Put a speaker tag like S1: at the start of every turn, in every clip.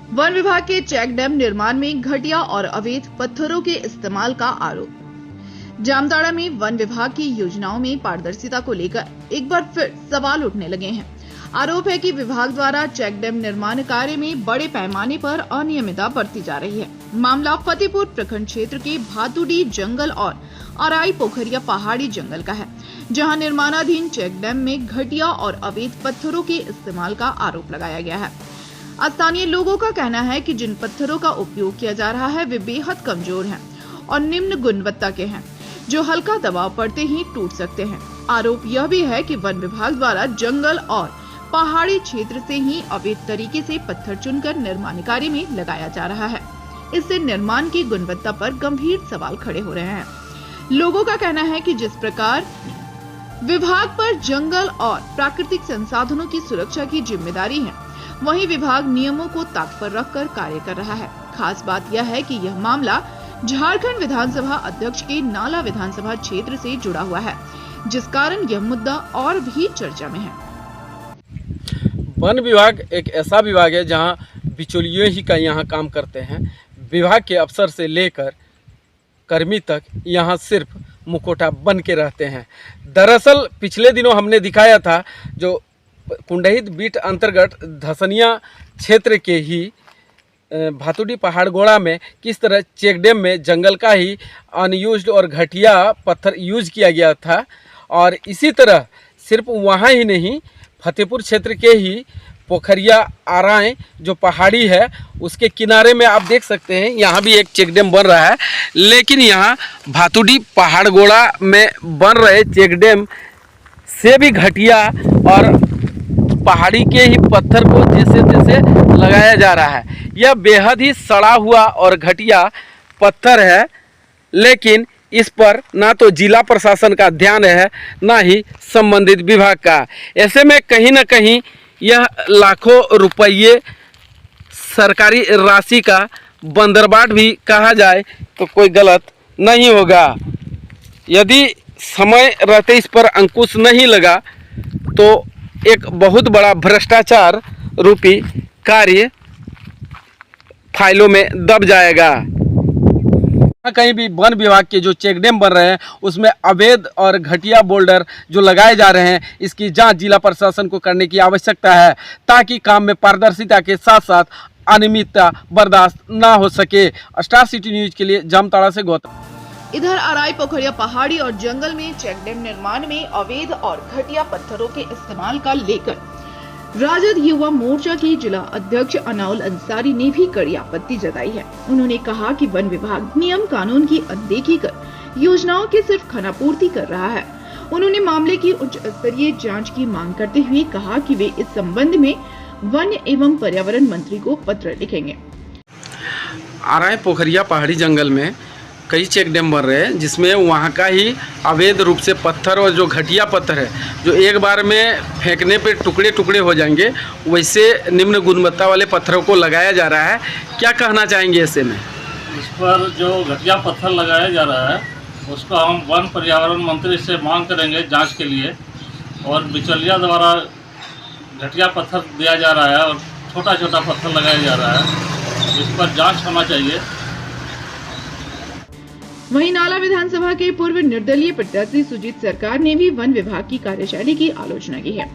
S1: One विभाग के check dam निर्माण में घटिया और अवैध पत्थरों के इस्तेमाल का आरोप। जामताड़ा में वन विभाग की योजनाओं में पारदर्शिता को लेकर एक बार फिर सवाल उठने लगे हैं। आरोप है कि विभाग द्वारा चेक डैम निर्माण कार्य में बड़े पैमाने पर अनियमितता बरती जा रही है। मामला फतेहपुर प्रखंड क्षेत्र के भातुडी जंगल और अराई पोखरिया पहाड़ी जंगल का है, जहां निर्माणाधीन चेक डैम में घटिया और अवैध पत्थरों के इस्तेमाल का आरोप लगाया गया है। स्थानीय लोगों का कहना है कि जिन पत्थरों का उपयोग किया जा रहा है वे बेहद कमजोर हैं और निम्न गुणवत्ता के हैं, जो हल्का दबाव पड़ते ही टूट सकते हैं। आरोप यह भी है कि वन विभाग द्वारा जंगल और पहाड़ी क्षेत्र से ही अवैध तरीके से पत्थर चुनकर निर्माण कार्य में लगाया जा रहा है। इससे निर्माण की गुणवत्ता पर गंभीर सवाल खड़े हो रहे हैं। लोगों का कहना है कि जिस प्रकार विभाग पर जंगल और प्राकृतिक संसाधनों की सुरक्षा की जिम्मेदारी है, वहीं विभाग नियमों को ताक पर रखकर कार्य कर रहा है। खास बात यह है कि यह मामला झारखंड विधानसभा अध्यक्ष के नाला विधानसभा क्षेत्र से जुड़ा हुआ है, जिस कारण यह मुद्दा और भी चर्चा में है।
S2: वन विभाग एक ऐसा विभाग है जहां बिचौलियों ही का यहाँ काम करते हैं। विभाग के अफसर से लेकर कर्मी तक यहाँ सिर्फ मुखौटा बन के रहते हैं। दरअसल पिछले दिनों हमने दिखाया था जो कुंडहित बीट अंतर्गत धसनिया क्षेत्र के ही भातुडी पहाड़गोड़ा में किस तरह चेक डैम में जंगल का ही अनयूज्ड और घटिया पत्थर यूज किया गया था। और इसी तरह सिर्फ वहाँ ही नहीं, फतेहपुर क्षेत्र के ही पोखरिया आराएं जो पहाड़ी है उसके किनारे में आप देख सकते हैं, यहाँ भी एक चेक डैम बन रहा है। लेकिन यहाँ भातुडी पहाड़गोड़ा में बन रहे चेक डैम से भी घटिया और पहाड़ी के ही पत्थर को जैसे तैसे लगाया जा रहा है। यह बेहद ही सड़ा हुआ और घटिया पत्थर है, लेकिन इस पर ना तो जिला प्रशासन का ध्यान है, ना ही संबंधित विभाग का। ऐसे में कहीं ना कहीं यह लाखों रुपये सरकारी राशि का बंदरबाट भी कहा जाए तो कोई गलत नहीं होगा। यदि समय रहते इस पर अंकुश नहीं लगा तो एक बहुत बड़ा भ्रष्टाचार रूपी कार्य फाइलों में दब जाएगा। कहीं भी वन विभाग के जो चेक डैम बन रहे हैं उसमें अवैध और घटिया बोल्डर जो लगाए जा रहे हैं, इसकी जांच जिला प्रशासन को करने की आवश्यकता है, ताकि काम में पारदर्शिता के साथ साथ अनियमितता बर्दाश्त ना हो सके। स्टार सिटी न्यूज के लिए जामताड़ा से गौतम।
S1: इधर अराई पोखरिया पहाड़ी और जंगल में चेक डैम निर्माण में अवैध और घटिया पत्थरों के इस्तेमाल का लेकर राजद युवा मोर्चा के जिला अध्यक्ष अनाउल अंसारी ने भी कड़ी आपत्ति जताई है। उन्होंने कहा कि वन विभाग नियम कानून की अनदेखी कर योजनाओं की सिर्फ खानापूर्ति कर रहा है। उन्होंने मामले की उच्च स्तरीय जांच की मांग करते हुए कहा कि वे इस संबंध में वन एवं पर्यावरण मंत्री को पत्र लिखेंगे।
S2: आराई पोखरिया पहाड़ी जंगल में कई चेक डैम बन रहे हैं, जिसमें वहाँ का ही अवैध रूप से पत्थर और जो घटिया पत्थर है जो एक बार में फेंकने पे टुकड़े टुकड़े हो जाएंगे, वैसे निम्न गुणवत्ता वाले पत्थरों को लगाया जा रहा है। क्या कहना चाहेंगे ऐसे में?
S3: इस पर जो घटिया पत्थर लगाया जा रहा है उसको हम वन पर्यावरण मंत्री से मांग करेंगे जांच के लिए। और बिचौलिया द्वारा घटिया पत्थर दिया जा रहा है और छोटा छोटा पत्थर लगाया जा रहा है, इस पर जाँच होना चाहिए।
S1: वहीं नाला विधानसभा के पूर्व निर्दलीय प्रत्याशी सुजीत सरकार ने भी वन विभाग की कार्यशैली की आलोचना की है।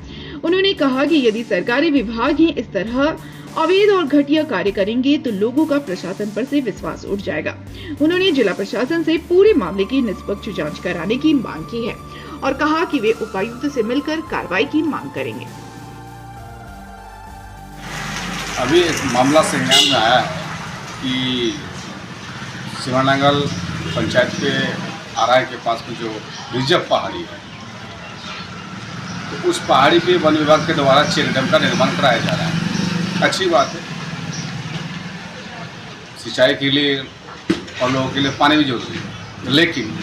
S1: उन्होंने कहा कि यदि सरकारी विभाग ही इस तरह अवैध और घटिया कार्य करेंगे तो लोगों का प्रशासन पर से विश्वास उठ जाएगा। उन्होंने जिला प्रशासन से पूरे मामले की निष्पक्ष जांच कराने की मांग की है और कहा कि वे उपायुक्त से मिलकर कार्रवाई की मांग करेंगे।
S4: अभी एक मामला संज्ञान में आया कि शिवानंगल पंचायत के आराय के पास में जो रिजर्व पहाड़ी है, तो उस पहाड़ी पे वन विभाग के द्वारा चेक डैम का निर्माण कराया जा रहा है। अच्छी बात है, सिंचाई के लिए और लोगों के लिए पानी भी जरूरी है। लेकिन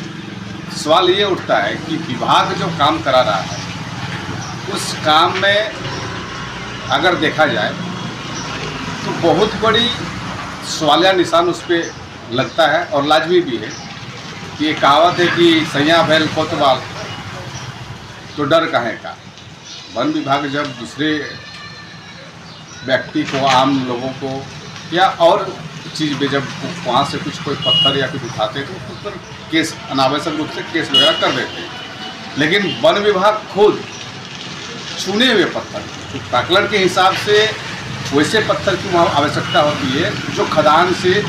S4: सवाल ये उठता है कि विभाग जो काम करा रहा है उस काम में अगर देखा जाए तो बहुत बड़ी सवालिया निशान उस पर लगता है और लाजमी भी है। ये कहावत है कि सैया बैल कोतवाल तो डर काहे का। वन विभाग जब दूसरे व्यक्ति को, आम लोगों को या और चीज़ भी जब वहाँ से कुछ कोई पत्थर या कुछ उठाते तो उस पर केस अनावश्यक रूप से केस वगैरह कर देते हैं। लेकिन वन विभाग खुद चुने हुए पत्थर तो प्राकलन के हिसाब से वैसे पत्थर की वहाँ आवश्यकता होती है जो खदान से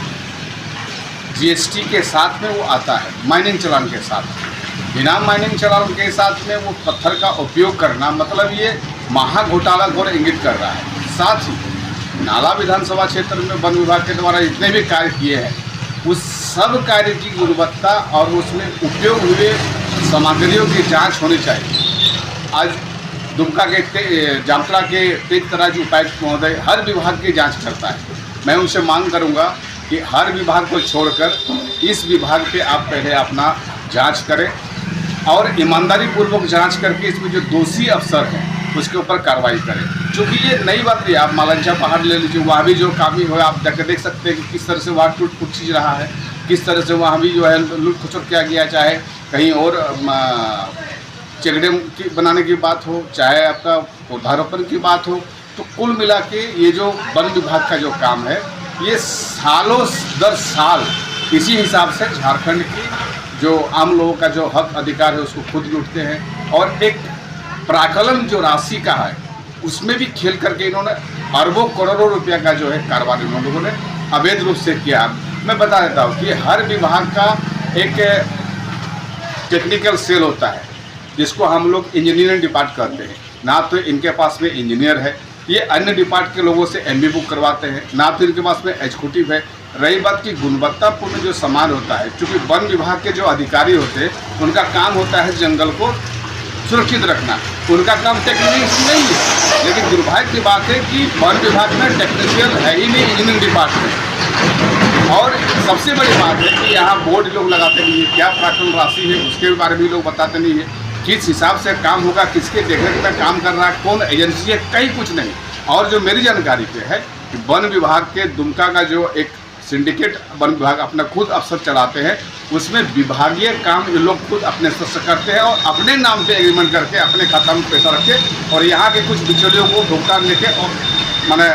S4: जीएसटी के साथ में वो आता है, माइनिंग चालान के साथ। बिना माइनिंग चालान के साथ में वो पत्थर का उपयोग करना मतलब ये महाघोटाला को इंगित कर रहा है। साथ ही नाला विधानसभा क्षेत्र में वन विभाग के द्वारा जितने भी कार्य किए हैं उस सब कार्य की गुणवत्ता और उसमें उपयोग हुए सामग्रियों की जांच होनी चाहिए। आज दुमका के जामताड़ा के तेजतराज उपायुक्त महोदय हर विभाग की जांच करता है। मैं उनसे मांग करूंगा कि हर विभाग को छोड़कर इस विभाग पे आप पहले अपना जांच करें और ईमानदारी पूर्वक जांच करके इसमें जो दोषी अफसर हैं उसके ऊपर कार्रवाई करें। क्योंकि ये नई बात नहीं, आप मालंछा पहाड़ ले लीजिए, वहाँ भी जो कामी हो आप जाकर देख सकते हैं कि किस तरह से वहाँ टूट फूट चीज रहा है, किस तरह से वहाँ भी जो है लूट खसुट किया गया, चाहे कहीं और चेक डैम की बनाने की बात हो, चाहे आपका पौधारोपण की बात हो। तो कुल मिला के ये जो वन विभाग का जो काम है ये सालों दर साल इसी हिसाब से झारखंड की जो आम लोगों का जो हक अधिकार है उसको खुद लूटते हैं और एक प्राकलन जो राशि का है उसमें भी खेल करके इन्होंने अरबों करोड़ों रुपया का जो है कारोबार इन लोगों ने अवैध रूप से किया। मैं बता देता हूँ कि हर विभाग का एक टेक्निकल सेल होता है जिसको हम लोग इंजीनियरिंग डिपार्ट कहते हैं। ना तो इनके पास में इंजीनियर है, ये अन्य डिपार्ट के लोगों से MB बुक करवाते हैं, ना तो इनके पास में एग्जीक्यूटिव है। रही बात की गुणवत्तापूर्ण जो सामान होता है, क्योंकि वन विभाग के जो अधिकारी होते हैं उनका काम होता है जंगल को सुरक्षित रखना, उनका काम टेक्निकल नहीं है। लेकिन दुर्भाग्य की बात है कि वन विभाग में टेक्नीशियन है ही नहीं, इंजीनियरिंग डिपार्टमेंट। और सबसे बड़ी बात है कि यहाँ बोर्ड लोग लगाते नहीं है, क्या प्राकलन राशि है उसके बारे में लोग बताते नहीं है, किस हिसाब से काम होगा, किसके देखरेख में काम कर रहा है, कौन एजेंसी है, कहीं कुछ नहीं। और जो मेरी जानकारी पे है कि वन विभाग के दुमका का जो एक सिंडिकेट वन विभाग अपना खुद अफसर चलाते हैं उसमें विभागीय काम ये लोग खुद अपने स्तर से करते हैं और अपने नाम पे एग्रीमेंट करके अपने खाता में पैसा रख के और यहाँ के कुछ बिचौलियों को भुगतान लेके और माने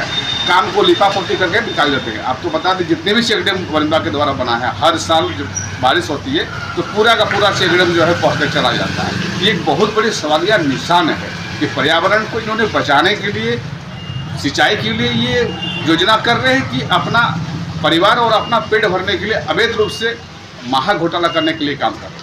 S4: काम को लिफापोती करके निकाल देते हैं। आपको बता दें जितने भी चेक डैम वन विभाग के द्वारा बना है हर साल जब बारिश होती है तो पूरा का पूरा चेक डैम जो है बहते चला जाता है। ये एक बहुत बड़ी सवालिया निशान है कि पर्यावरण को इन्होंने बचाने के लिए सिंचाई के लिए ये योजना कर रहे हैं कि अपना परिवार और अपना पेट भरने के लिए अवैध रूप से महाघोटाला करने के लिए काम कर रहे हैं।